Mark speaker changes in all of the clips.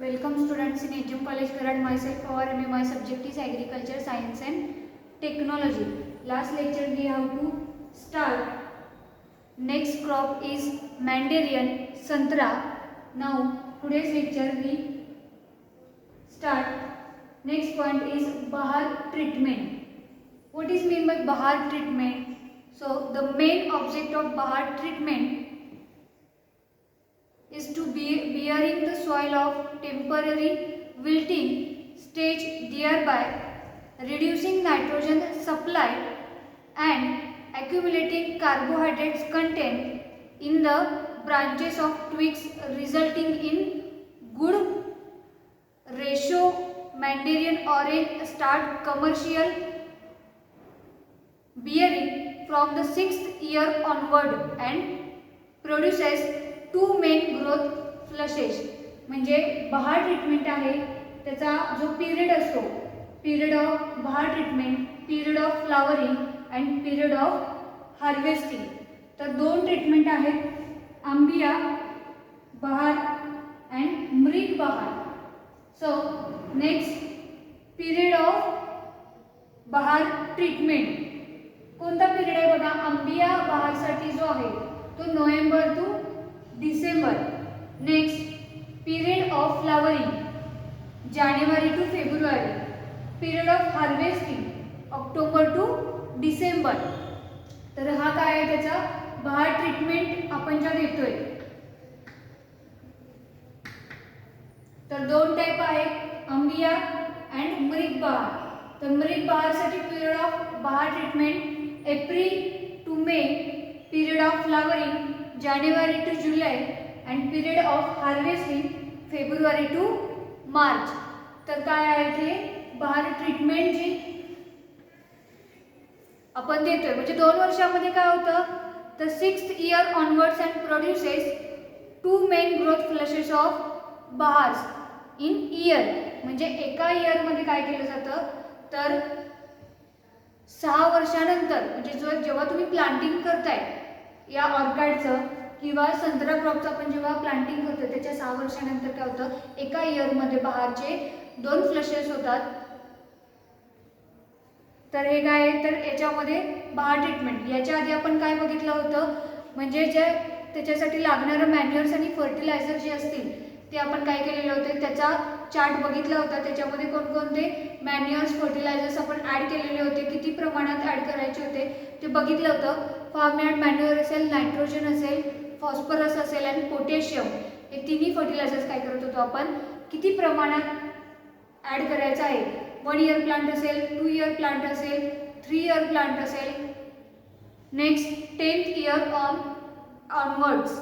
Speaker 1: Welcome students in HM College Karad. Myself our my subject is agriculture, science and technology. Last lecture we have to start. Next crop is Mandarin Santra. Now today's lecture we start. Next point is Bahar treatment. What is mean by Bahar treatment? So the main object of Bahar treatment is to be bearing the soil of temporary wilting stage, thereby reducing nitrogen supply and accumulating carbohydrates content in the branches of twigs, resulting in good ratio Mandarin orange start commercial bearing from the 6th year onward and produces two main growth flushes. म्हणजे बहार treatment आहे त्याचा जो period असतो, period of बहार treatment, period of flowering and period of harvesting. तर दोन treatment आहेत, आंबिया बहार अँड मृग बहार. सो नेक्स्ट पिरियड ऑफ बहार ट्रीटमेंट कोणता पिरियड आहे बघा. आंबिया बहारसाठी जो आहे तो November to December. Next period of flowering जानेवारी टू फेब्रुवारी. Period of harvesting October to December. तर हा काय आहे त्याचा बहार ट्रीटमेंट आपण ज्या देतोय. तर दोन टाइप आहेत, आंबिया अँड मृग बहार. तर मृग बहारसाठी पीरियड ऑफ बहार treatment April to May. Period of flowering जानेवारी टू जुलै अँड पीरियड ऑफ हार्वेस्टिंग फेब्रुवारी टू मार्च. तर काय आहे ते बहार ट्रीटमेंट जी आपण देतोय. म्हणजे 2 वर्षामध्ये काय होतं तर 6th year onwards and produces two main growth flushes of बहार्स इन इयर. म्हणजे एका इयरमध्ये काय केलं जातं तर 6 वर्षानंतर, म्हणजे जो जेव्हा तुम्ही प्लांटिंग करताय या ऑर्काडचं किंवा संत्रा क्रॉपचं आपण जेव्हा प्लांटिंग करतो त्याच्या 6 वर्षानंतर काय होतं एका इयरमध्ये बहारचे 2 फ्लशेस होतात. तर हे काय आहे तर याच्यामध्ये बहार ट्रीटमेंट. याच्या आधी आपण काय बघितलं होतं म्हणजे जे त्याच्यासाठी लागणारं मॅन्युअर्स आणि फर्टिलायझर जे असतील ते आपण काय केलेले होते त्याचा चार्ट बघितला होता. त्याच्यामध्ये कोणकोणते मॅन्युअर्स फर्टिलायझर्स आपण ॲड केलेले होते, किती प्रमाणात ॲड करायचे होते ते बघितलं होतं. फार्म यार्ड मॅन्युअर असेल, नायट्रोजन असेल, फॉस्फरस असेल आणि पोटॅशियम हे तिन्ही फर्टिलायझर्स काय करत होतो आपण किती प्रमाणात ॲड करायचं आहे. 1 इयर प्लांट असेल, 2 इयर प्लांट असेल, 3 इयर प्लांट असेल, नेक्स्ट 10th इयर ऑनवर्ड्स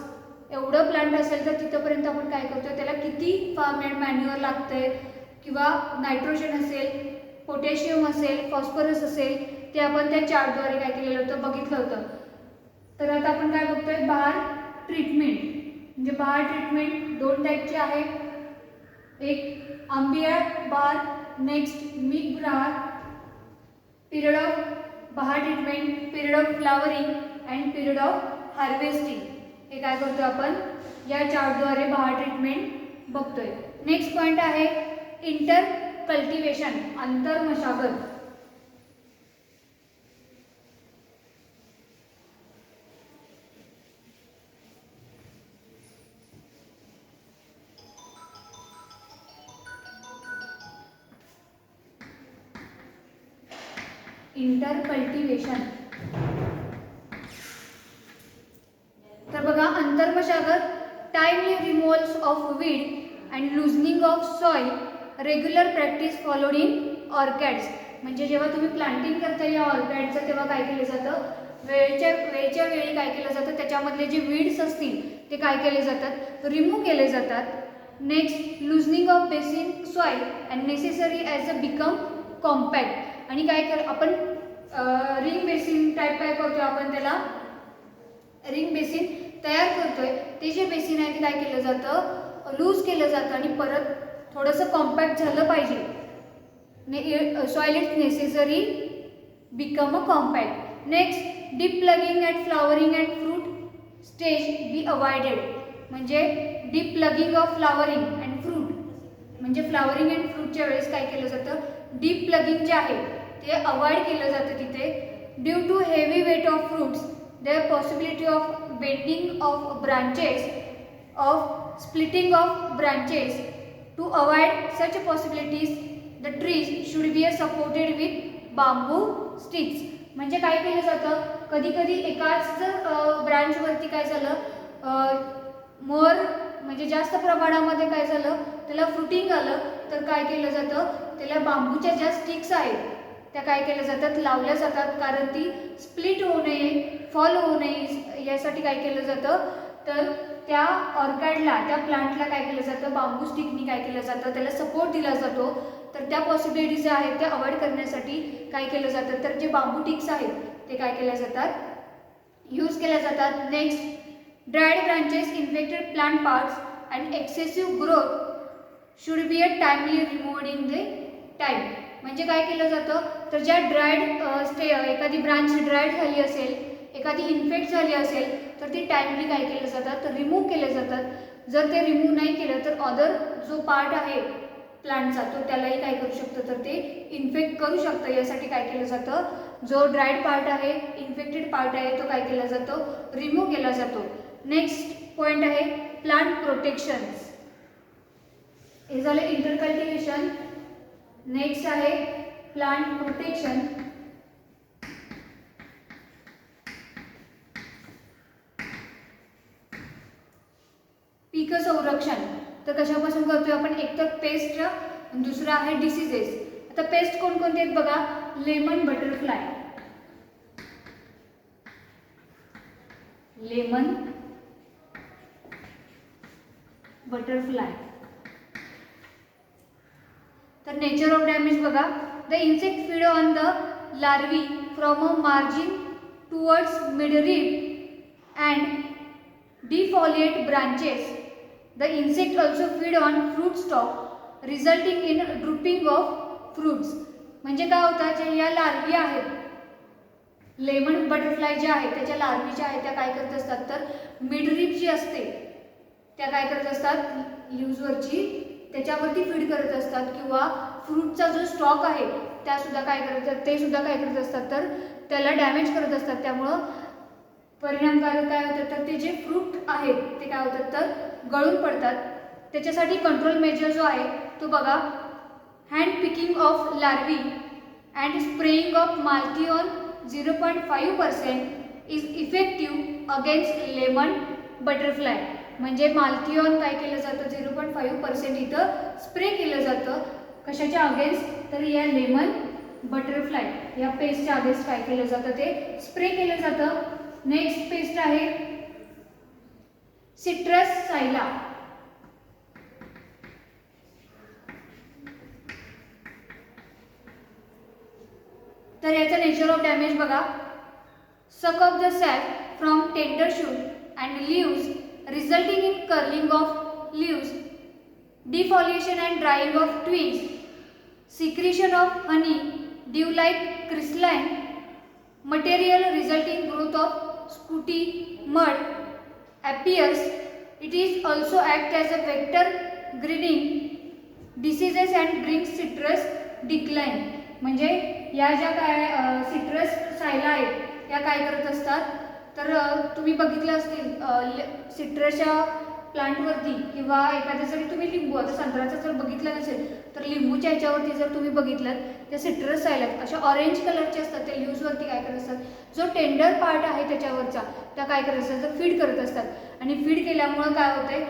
Speaker 1: एवढं प्लांट असेल तर तिथंपर्यंत आपण काय करतो त्याला किती फार्म यार्ड मॅन्युअर लागतंय किंवा नायट्रोजन असेल, पोटॅशियम असेल, फॉस्फरस असेल ते आपण त्या चार्टद्वारे काय केलेलं होतं बघितलं होतं. तर आता आपण काय बघतोय बहार ट्रीटमेंट. म्हणजे बहार ट्रीटमेंट 2 टाईपचे आहे, एक आंबिया बहार, नेक्स्ट मृग बहार. पिरियड ऑफ बहार treatment, period of flowering and period of harvesting हे काय करतो आपण या चार्टद्वारे बहार ट्रीटमेंट बघतोय. नेक्स्ट पॉइंट आहे इंटर कल्टिवेशन, आंतरमशागत. Inter cultivation. तर बघा अंतर्मशागत timely removals of weed and loosening of soil, regular practice followed in orchids. म्हणजे जेव्हा तुम्ही प्लांटिंग करता या ऑर्किडचं तेव्हा काय केलं जातं वेळच्या वेळी काय केलं जातं त्याच्यामधले जे वीड्स असतील ते काय केले जातात रिमूव्ह केले जातात. Next loosening of basin soil and necessary as a become compact. आणि काय कर आपण रिंग बेसिन टाईप काय करतोय आपण त्याला रिंग बेसिन तयार करतोय. ते जे बेसिन आहे ते काय केलं जातं लूज केलं जातं आणि परत थोडंसं कॉम्पॅक्ट झालं पाहिजे. Soil is necessary become a compact. Next deep plugging at flowering and fruit stage be avoided. म्हणजे deep plugging of flowering and fruit म्हणजे फ्लावरिंग अँड फ्रूटच्या वेळेस काय केलं जातं, डीप प्लगिंग जे आहे ते अवॉइड केलं जातं तिथे. Due to heavy weight of fruits there possibility of bending of branches of splitting of branches. To avoid such possibilities the trees should be supported with bamboo sticks. म्हणजे काय केलं जातं, कधी कधी एकाच ब्रांचवरती काय झालं, मोर म्हणजे जास्त प्रमाणामध्ये काय झालं, त्याला फ्रुटिंग आलं, तर काय केलं जातं, त्याला बांबूच्या ज्या स्टिक्स आहेत त्या काय केल्या जातात, लावल्या जातात. कारण ती स्प्लिट होऊ नये, फॉल होऊ नये यासाठी काय केलं जातं, तर त्या ऑर्किडला, त्या प्लांटला काय केलं जातं, बांबू स्टिकनी काय केलं जातं, त्याला सपोर्ट दिला जातो. तर त्या पॉसिबिलिटीज ज्या आहेत त्या अवॉइड करण्यासाठी काय केलं जातं, तर जे बांबू टिक्स आहेत ते काय केल्या जातात, यूज केल्या जातात. Next, dried branches infected plant parts and excessive growth should be timely removed in the time. म्हणजे काय केलं जातं, तर ज्या ड्राईड एखादी ब्रांच ड्राईड झाली असेल, एखादी इन्फेक्ट झाली असेल, तर ती टाइमली काय केलं जातात, तर रिमूव्ह केले जातात. जर ते रिमूव्ह नाही केलं तर अदर जो पार्ट आहे प्लांटचा तो त्यालाही काय करू शकतं, तर ते इन्फेक्ट करू शकतं. यासाठी काय केलं जातं, जो ड्राईड पार्ट आहे, इन्फेक्टेड पार्ट आहे, तो काय केला जातो, रिमूव्ह केला जातो. नेक्स्ट पॉइंट आहे प्लांट प्रोटेक्शन्स. हे झालं इंटरकल्टिव्हेशन. नेक्स्ट आहे प्लांट प्रोटेक्शन. पीक संरक्षण तर कशापासून करतोय आपण, एक तर पेस्ट, दुसरं आहे डिसीजेस. आता पेस्ट कोणकोणते आहेत बघा, लेमन बटरफ्लाय, लेमन बटरफ्लाय. तर नेचर ऑफ डॅमेज बघा, the insect feed on the larvae from a margin towards mid rib and defoliate branches. The insect also feed on fruit stalk resulting in drooping of fruits. म्हणजे काय होतं, जे या larvae आहेत, lemon butterfly जे आहे त्याच्या लार्वी ज्या आहेत त्या काय करत असतात, तर मिड रिब जी असते त्या काय करत असतात, लीव्हजवरची त्याच्यावरती फीड करत असतात, किंवा फ्रूटचा जो स्टॉक आहे त्या सुद्धा काय करत, ते सुद्धा काय करत असतात, तर त्याला डॅमेज करत असतात. त्यामुळं परिणामकारक काय होतं, तर ते जे फ्रूट आहेत ते काय होतात, तर गळून पडतात. त्याच्यासाठी कंट्रोल मेजर जो आहे तो बघा, hand picking of larvae and spraying of malathion 0.5% is effective against lemon butterfly. म्हणजे माल्थिओन काय केलं जातं, 0.5% इथं स्प्रे केलं जातं. कशाच्या अगेन्स्ट, तर या लेमन बटरफ्लाय या पेस्टच्या अगेन्स्ट काय केलं जातं, ते स्प्रे केलं जातं. नेक्स्ट पेस्ट आहे सिट्रस सायला. तर याचा नेचर ऑफ डॅमेज बघा, suck of the sap from tender shoot and leaves resulting in curling of leaves, defoliation and drying of twigs, secretion of honey dew like crystalline material resulting growth of scutty mud appears. It is also act as a vector greening diseases and brings citrus decline. म्हणजे या ज्या काय citrus सायला आहेत या काय करत असतात, तर तुम्ही बघितलं असतील सिट्रसच्या प्लांटवरती, किंवा एखाद्या जरी तुम्ही लिंबू, आता संत्र्याचं जर बघितलं नसेल तर लिंबूच्या ह्याच्यावरती जर तुम्ही बघितलं, त्या सिट्रस सायलात अशा ऑरेंज कलरचे असतात, त्या लीव्सवरती काय करत असतात, जो टेंडर पार्ट आहे त्याच्यावरचा त्या काय करत असतात, तर फीड करत असतात. आणि फीड केल्यामुळं काय होतंय,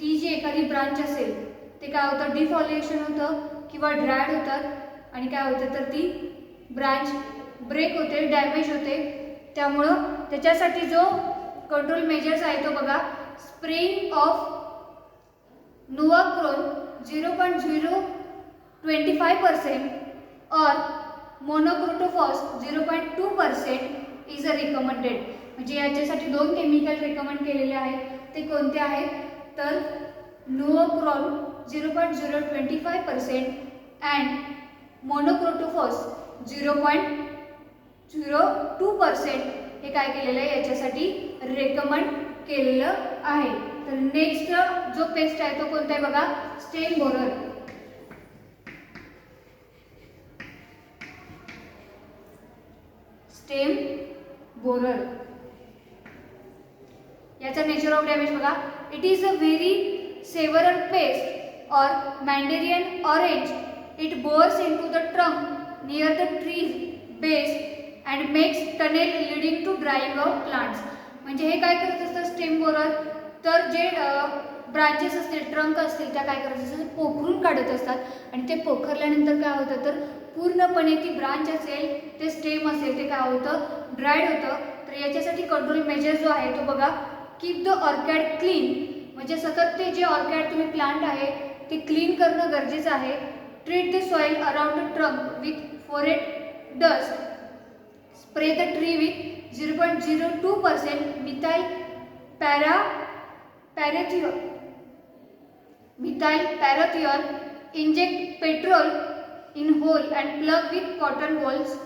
Speaker 1: ती जी एखादी ब्रांच असेल ते काय होतं, डिफॉलिएशन होतं किंवा ड्रायड होतात, आणि काय होतं, तर ती ब्रांच ब्रेक होते, डॅमेज होते. त्यामुळं त्याच्यासाठी जो कंट्रोल मेजर्स आहे तो बघा, स्प्रेइंग ऑफ नोवाक्रोन 0.025% और मोनोक्रोटोफॉस 0.2% इज अ रिकमेंडेड. म्हणजे याच्यासाठी दोन केमिकल रिकमेंड केलेले आहेत. ते कोणते आहेत, तर नोवाक्रोन 0.025% अँड मोनोक्रोटोफॉस 0.02% हे काय केलेलं आहे, याच्यासाठी रेकमेंड केलेलं आहे. तर नेक्स्ट जो पेस्ट आहे तो कोणता आहे बघा, स्टेम बोरर. Stem borer. याचा नेचर ऑफ डॅमेज बघा. It is a very several pest or mandarin orange. It bores into the trunk near the tree's base and makes tunnel leading to drying of plants. म्हणजे हे काय करत असतं stem borer, तर जे branches असतील, trunk असतील, त्या काय करत असतात पोखरून काढत असतात आणि ते पोखरल्यानंतर काय होतं तर पूर्णपणे ती ब्रांच असेल, ते स्टेम असेल, ते काय होतं ड्रायड होतं. तर याच्यासाठी कंट्रोल मेजर जो आहे तो बघा, कीप द ऑर्किड क्लीन. म्हणजे सतत ते जे ऑर्किड तुम्ही प्लांट आहे ते क्लीन करणं गरजेचं आहे. Treat the soil around the trunk with phorate dust. Spray the tree with 0.02% methyl parathion. Inject petrol in hole and plug with cotton balls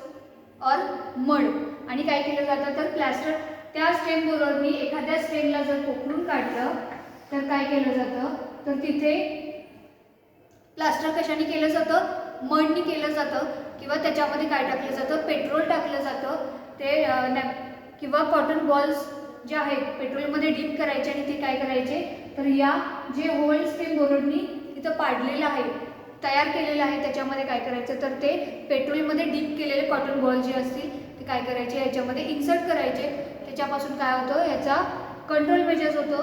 Speaker 1: or mud. आणि काय केलं जातं तर प्लास्टर त्या स्टेम बोररनी एखाद्या स्टेमला जर पोखरून काढलं तर काय केलं जातं तर तिथे प्लास्टर कशाने केलं जातं, मडनी केलं जातं किंवा त्याच्यामध्ये काय टाकलं जातं पेट्रोल टाकलं जातं. ते किंवा कॉटन बॉल्स जे आहेत पेट्रोलमध्ये डीप करायचे आणि ते काय करायचे तर या जे होल स्टेम बोररनी तिथं पाडलेलं आहे, तयार केलेलं आहे, त्याच्यामध्ये काय करायचं तर ते पेट्रोलमध्ये डीप केलेले कॉटन बॉल जे असतील ते काय करायचे याच्यामध्ये इन्सर्ट करायचे. त्याच्यापासून काय होतं याचा कंट्रोल मेजर्स होतो.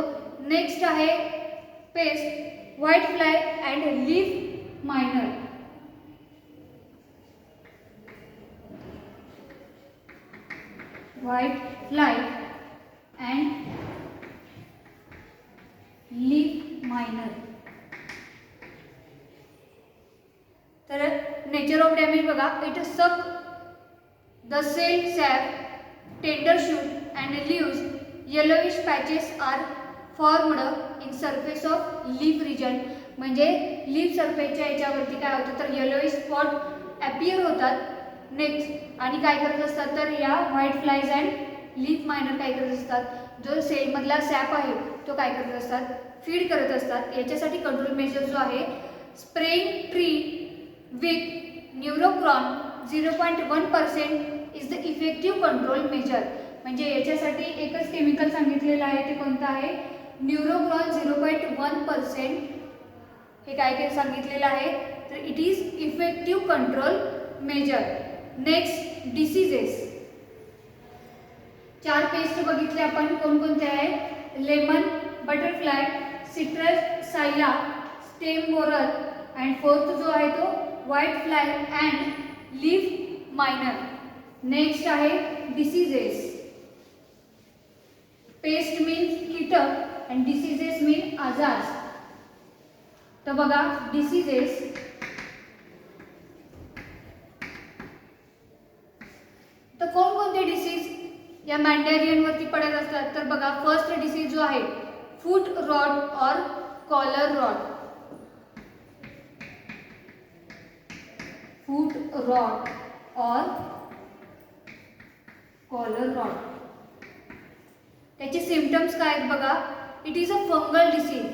Speaker 1: नेक्स्ट आहे pest white fly and leaf miner. White fly and leaf miner. तर नेचर ऑफ डॅमेज बघा. It suck the cell sap, tender shoot and leaves. Yellowish patches are formed in surface of leaf region. म्हणजे leaf सरफेसच्या याच्यावरती काय होतं तर yellowish spot appear होतात. Next आणि काय करत असतात तर या white flies and leaf miner काय करत असतात, जो सेलमधला सॅप आहे तो काय करत असतात फीड करत असतात. याच्यासाठी कंट्रोल मेजर जो आहे spraying tree with Nuvacron 0.1% is the effective control measure. म्हणजे याच्यासाठी एकच केमिकल सांगितलेलं आहे, ते कोणतं आहे न्यूरोक्रॉन 0.1%. हे काय काय सांगितलेलं आहे तर it is effective control major. Next diseases. 4 paste बघितले आपण कोणकोणते आहे लेमन, बटरफ्लाय, सिट्रस सायला, स्टेम बोरर अँड फोर्थ जो आहे तो white fly and leaf minor. Next आहे डिसीजेस. पेस्ट मीन्स कीटक अँड डिसीजेस मीन आजार. तर बघा डिसीजेस तर कोणकोणते डिसीज या मॅन्डेरियनवरती पडत असतात तर बघा फर्स्ट डिसीज जो आहे फूट रॉट और कॉलर रॉट. फूट रॉट और कॉलर रॉट. त्याचे सिम्पटम्स काय आहेत बघा. It is a fungal disease.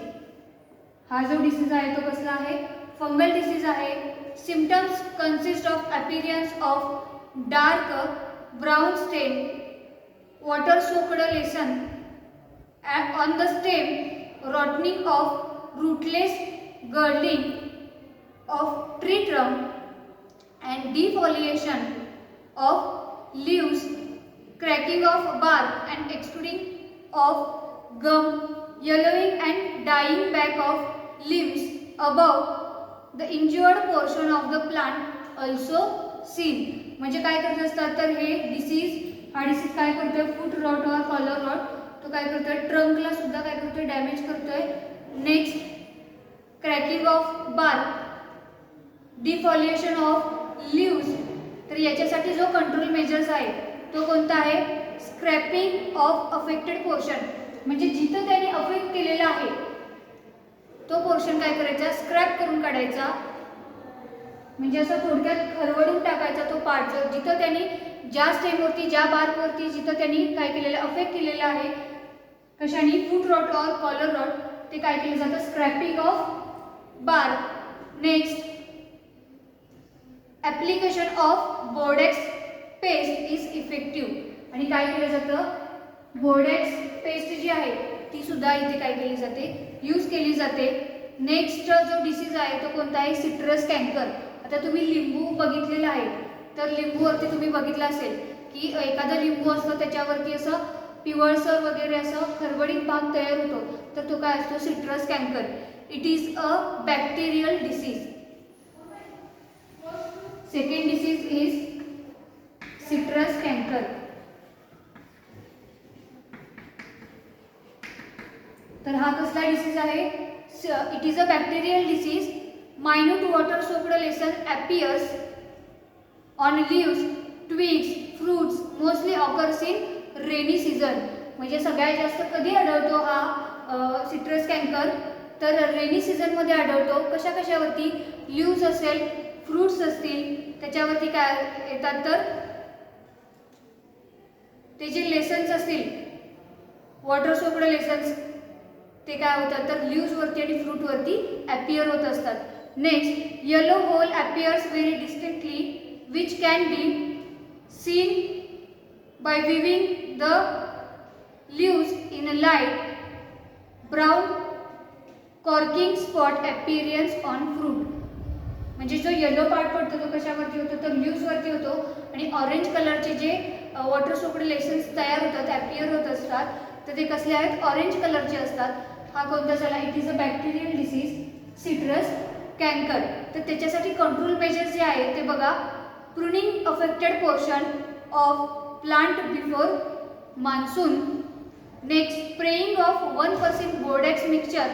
Speaker 1: हा जो डिसीज आहे तो कसला आहे फंगल डिसीज आहे. Symptoms consist of appearance of dark brown stain, water soaked lesion on the stem, rotting of rootless girdling of tree trunk and defoliation of leaves, cracking of bark and extruding of gum, yellowing and dying back of limbs above the injured portion of the plant also seen. म्हणजे काय करत असतात तर हे disease, हा disease काय करतोय foot rot और कॉलर रॉट, तो काय करतोय ट्रंकला सुद्धा काय करतोय डॅमेज करतोय. Next cracking of bark, defoliation of leaves. तर याच्यासाठी जो कंट्रोल मेजर्स आहे तो कोणता आहे स्क्रॅपिंग ऑफ अफेक्टेड पोर्शन. म्हणजे जिथं त्याने अफेक्ट केलेला आहे तो पोर्शन काय करायचा स्क्रॅप करून काढायचा. म्हणजे असं थोडक्यात खरवडून टाकायचा तो पार्ट जिथं त्यांनी ज्या स्टेमवरती ज्या बार्कवरती जिथं त्यांनी काय केलेलं अफेक्ट केलेलं आहे कशाने फूट रॉट और कॉलर रॉट, ते काय केलं जातं scraping of bark. Next application of Bordeaux paste is effective. आणि काय केलं जातं, बोर्डेक्स पेस्ट जी आहे ती सुद्धा इथे काय केली जाते, यूज केली जाते. नेक्स्ट जो डिसीज आहे तो कोणता आहे, सिट्रस कॅन्कर. आता तुम्ही लिंबू बघितलेला आहे, तर लिंबूवरती तुम्ही बघितलं असेल की एखादा लिंबू असतो त्याच्यावरती असं पिवळसर वगैरे असं खरबडीत भाग तयार होतो, तर तो काय असतो, citrus canker. It is a bacterial disease. Second disease is citrus canker. तर हा कसला डिसीज आहे, it is a bacterial disease. Minute water soaked lesson appears on leaves, twigs, fruits, mostly occurs in rainy season. म्हणजे सगळ्यात जास्त कधी आढळतो हा सिट्रस कॅन्कर, तर रेनी सीझनमध्ये आढळतो. कशा कशावरती, लीव्स असेल, फ्रूट्स असतील, त्याच्यावरती काय येतात, तर ते जे लेसन्स असतील, वॉटर सोप्ड लेसन्स, ते काय होतात, तर लीव्सवरती आणि फ्रूटवरती ॲपियर होत असतात. Next, yellow hole appears very distinctly which can be seen by viewing the leaves in a light brown corking spot appearance on fruit. म्हणजे जो येलो पार्ट पडतो तो कशावरती होतो, तर लीव्सवरती होतो. आणि ऑरेंज कलरचे जे वॉटर सोप्ड लेसन्स तयार होतात, ॲपियर होत असतात, तर ते कसले आहेत, ऑरेंज कलरचे असतात. हा कोणता झाला, it is a bacterial disease, citrus canker. तर त्याच्यासाठी कंट्रोल मेजर्स जे आहेत ते बघा, pruning affected portion of plant before monsoon. Next, spraying of 1% Bordeaux mixture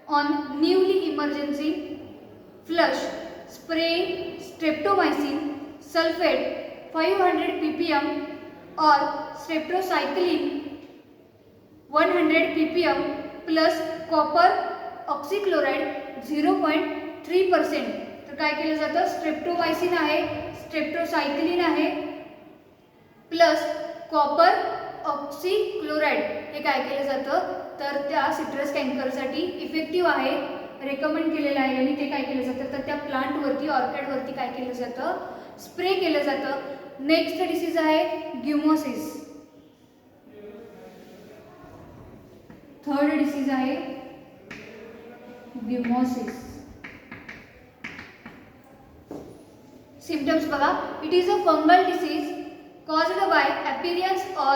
Speaker 1: on newly emergency flush. Spraying streptomycin sulfate 500 ppm or streptocycline 100 ppm plus copper oxychloride 0.3%. तर काय केलं जातं, स्ट्रेप्टोमायसिन आहे, स्ट्रेप्टोसायक्लिन आहे, प्लस कॉपर ऑक्सीक्लोराइड हे काय केलं जातं, तर त्या सिट्रस कॅन्करसाठी इफेक्टिव्ह आहे, रेकमेंड केलेलं आहे. आणि ते काय केलं जातं, तर त्या प्लांटवरती, ऑर्किडवरती काय केलं जातं, स्प्रे केलं जातं. नेक्स्ट डिसीज आहे ग्युमोसिस. थर्ड डिसीज आहे ग्युमोसिस. सिम्पटम्स बघा, it is a fungal disease caused by appearance or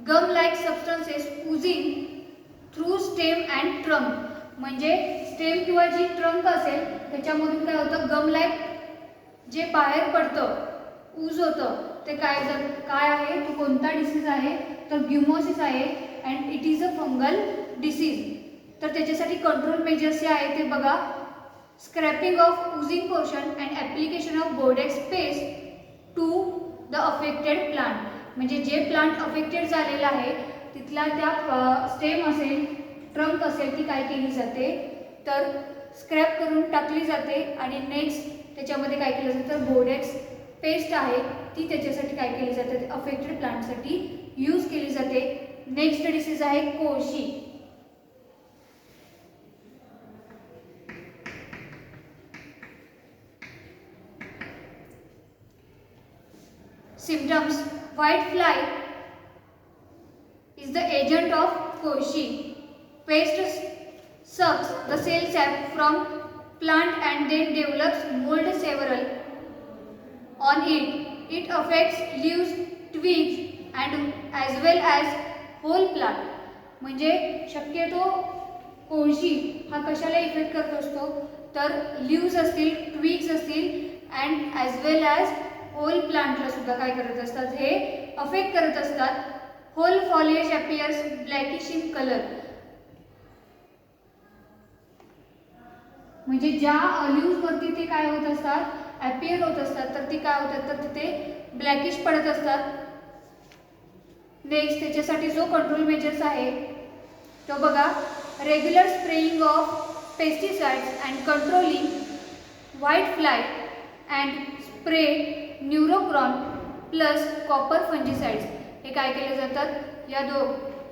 Speaker 1: gum like substances oozing through stem and trunk. म्हणजे स्टेम किंवा जी ट्रंक असेल त्याच्यामधून काय होतं, गम लाईक जे बाहेर पडतं, ऊज होतं, ते काय आहे, तो कोणता डिसीज आहे, तर ग्युमोसिस आहे. And it is a fungal disease. तर त्याच्यासाठी कंट्रोल मेजर्स जे आहे ते बघा, scrapping of oozing portion and application of Bordeaux paste to the affected plant. म्हणजे जे प्लांट अफेक्टेड झालेला आहे तिथला त्या स्टेम असेल, ट्रंक असेल, ती काय केली जाते, तर स्क्रॅप करून टाकली जाते. आणि नेक्स्ट त्याच्यामध्ये काय केलं जातं, तर बोर्डेक्स पेस्ट आहे ती त्याच्यासाठी काय केली जाते, अफेक्टेड प्लांटसाठी यूज केली जाते. नेक्स्ट डिसीज आहे कोळशी. Symptoms, white fly is the agent of koshi. Pest sucks the cell sap from plant and then develops mold several on it. It affects leaves, twigs and as well as whole plant. म्हणजे शक्यतो कोळशी हा कशाला effect करत असतो, तर leaves असतील, twigs असतील and as well as whole प्लांटला सुद्धा काय करत असतात, हे अफेक्ट करत असतात. Whole foliage appears blackish in colour. म्हणजे ज्या लीव्सवरती ते काय होत असतात, ॲपियर होत असतात, तर ती काय होतात, तर तिथे ब्लॅकिश पडत असतात. नेक्स्ट त्याच्यासाठी जो कंट्रोल मेजर्स आहे तो बघा, regular spraying of pesticides and controlling white fly and spray Nuvacron plus copper fungicides हे काय केले जातात,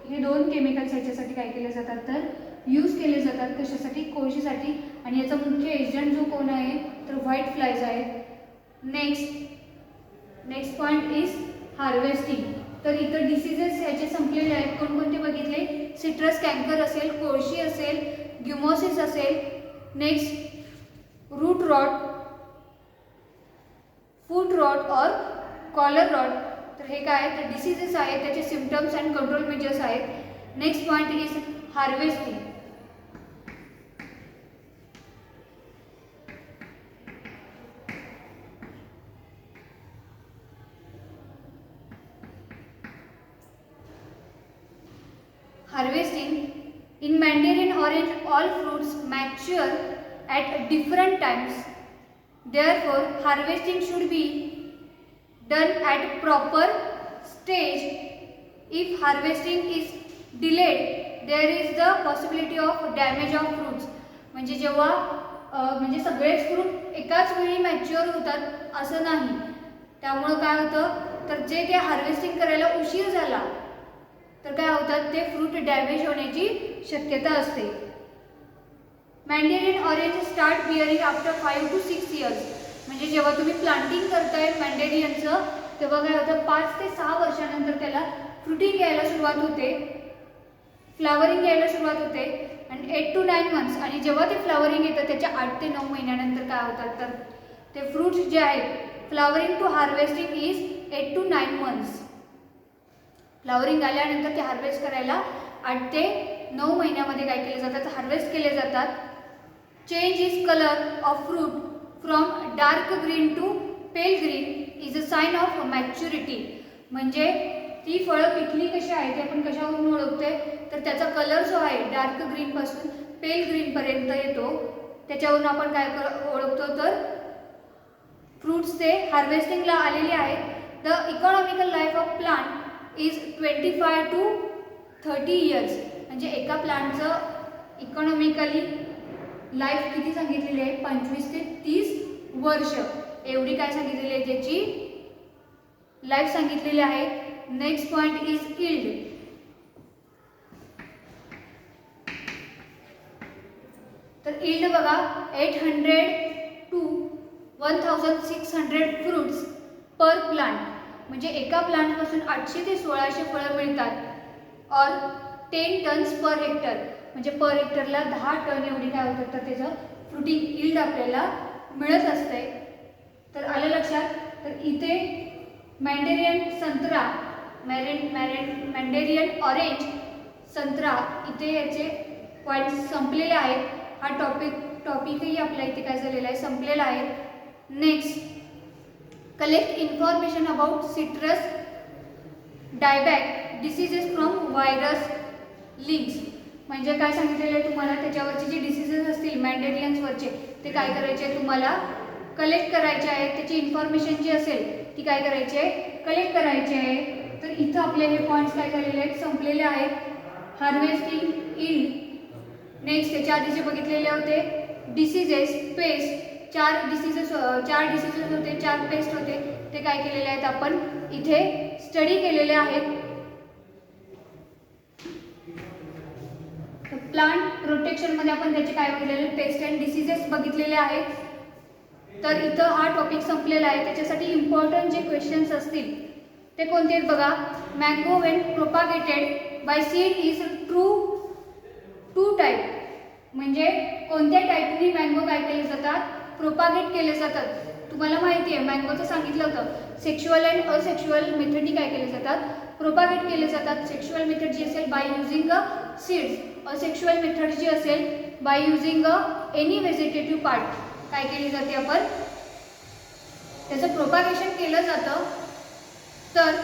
Speaker 1: हे दोन केमिकल्स ह्याच्यासाठी काय केले जातात, तर यूज केले जातात. कशासाठी, कोळशीसाठी. आणि याचा मुख्य एजंट जो कोण आहे, तर व्हाईट फ्लायज आहेत. Next next point is harvesting. तर इथं डिसीजेस ह्याचे संपलेले आहेत. कोणकोणते बघितले? सिट्रस कॅन्कर असेल, कोळशी असेल, ग्युमोसिस असेल, next route rot, foot rot और कॉलर रॉट. तर हे काय आहेत? तर डिसीजेस आहेत, त्याचे सिम्पटम्स अँड कंट्रोल मेजर्स आहेत. Next point is harvesting. Harvesting. In Mandarin orange, all fruits mature at different times. Therefore, harvesting should be done at proper stage. If harvesting is delayed, there is the possibility of damage of fruits. म्हणजे जेव्हा म्हणजे सगळेच fruit एकाच वेळी mature होतात असं नाही. त्यामुळं काय होतं? तर जे ते हार्वेस्टिंग करायला उशीर झाला तर काय होतात? ते फ्रूट डॅमेज होण्याची शक्यता असते. Mandarin orange start bearing after 5 to 6 years. म्हणजे जेव्हा तुम्ही प्लांटिंग करताय मॅन्डेरियनचं तेव्हा काय होतं? 5 ते 6 वर्षानंतर त्याला फ्रुटिंग यायला सुरुवात होते, फ्लावरिंग यायला सुरुवात होते. आणि 8 to 9 months. आणि जेव्हा ते फ्लावरिंग येतं त्याच्या 8 ते 9 महिन्यानंतर काय होतात? तर ते फ्रूट्स जे आहेत flowering to harvesting is 8 to 9 months. फ्लावरिंग आल्यानंतर ते हार्वेस्ट करायला 8 ते 9 महिन्यामध्ये काय केले जातात? हार्वेस्ट केले जातात. Change is colour of fruit from dark green to pale green is a sign of maturity. म्हणजे ती फळं पिकली कशी आहे ते आपण कशावरून ओळखतोय? तर त्याचा कलर जो आहे डार्क ग्रीनपासून पेल ग्रीनपर्यंत येतो. त्याच्यावरून आपण काय ओळखतो? तर फ्रूट्स ते हार्वेस्टिंगला आलेले आहेत. The economical life of plant is 25 to 30 years. म्हणजे एका प्लांटचं इकॉनॉमिकली लाईफ किती सांगितलेली आहे? 25 ते 30 वर्ष एवढी काय सांगितलेली आहे? ज्याची लाईफ सांगितलेली आहे. Next point is yield. तर यील्ड बघा 800 to 1600 फ्रूट्स पर प्लांट. म्हणजे एका प्लांटपासून 800 ते 1600 फळं मिळतात. और 10 टन्स पर हेक्टर. म्हणजे पर हेक्टरला 10 टन एवढी काय होतात? तर त्याचं फ्रुटिंग यील्ड आपल्याला मिळत असते. तर आलं लक्षात? तर इथे मॅन्डेरियन संत्रा, मॅन्डेरियन ऑरेंज, संत्रा इथे याचे पॉईंट्स संपलेले आहेत. हा टॉपिकही आपल्या इथे काय झालेला आहे? संपलेला आहे. Next collect information about citrus dieback diseases from virus links. म्हणजे काय सांगितलेलं आहे तुम्हाला? त्याच्यावरचे जे डिसीजेस असतील मॅन्डेरियन्सवरचे ते काय करायचे? तुम्हाला कलेक्ट करायचे आहे. त्याची इन्फॉर्मेशन जी असेल ती काय करायची आहे? कलेक्ट करायची आहे. तर इथं आपले हे पॉईंट्स काय झालेले आहेत? संपलेले आहेत. हार्वेस्टिंग, यील्ड, नेक्स्ट त्याच्या आधीचे बघितलेले होते डिसीजेस, पेस्ट. 4 डिसीजेस होते, 4 पेस्ट होते. ते काय केलेले आहेत? आपण इथे स्टडी केलेले आहेत. प्लांट प्रोटेक्शनमध्ये आपण त्याचे काय बघितलेले? पेस्ट अँड डिसीजेस बघितलेले आहेत. तर इथं हा टॉपिक संपलेला आहे. त्याच्यासाठी इम्पॉर्टंट जे क्वेश्चन्स असतील ते कोणते आहेत बघा? Mango when propagated by seed is two type. म्हणजे कोणत्या टाईपनी मँगो काय केले जातात? प्रोपागेट केले जातात. तुम्हाला माहिती आहे मँगोचं सांगितलं होतं सेक्शुअल अँड असेक्शुअल मेथडनी काय केले जातात? प्रोपागेट केले जातात. सेक्शुअल मेथड जी असेल by using a seeds, asexual method जी असेल by using a any vegetative part काय केली जाते? आपण त्याचं प्रोपागेशन केलं जातं. तर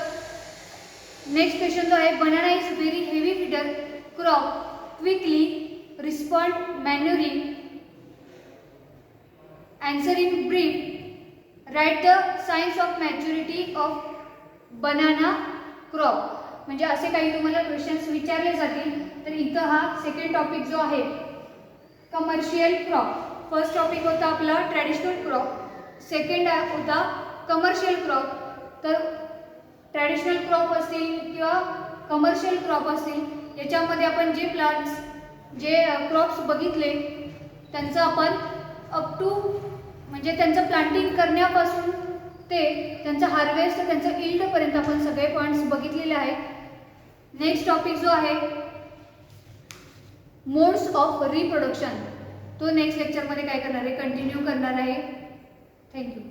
Speaker 1: नेक्स्ट क्वेश्चन जो आहे, banana is very heavy feeder crop quickly respond मॅन्युरिंग. Answer in brief. Write the science of maturity of banana crop. म्हणजे असे काही तुम्हाला क्वेश्चन्स विचारले जातील. तर इथं हा सेकंड टॉपिक जो आहे कमर्शियल क्रॉप. फर्स्ट टॉपिक होता आपला ट्रॅडिशनल क्रॉप, सेकंड होता कमर्शियल क्रॉप. तर ट्रॅडिशनल क्रॉप असतील किंवा कमर्शियल क्रॉप असतील याच्यामध्ये आपण जे प्लांट्स जे क्रॉप्स बघितले त्यांचं आपण अप टू म्हणजे त्यांचं प्लांटिंग करण्यापासून ते त्यांचा हार्वेस्ट, त्यांचं इल्डपर्यंत आपण सगळे पॉईंट्स बघितलेले आहेत. नेक्स्ट टॉपिक जो आहे मोड्स ऑफ रिप्रोडक्शन, तो नेक्स्ट लेक्चरमध्ये काय करणार आहे, कंटिन्यू करणार आहे. थँक्यू.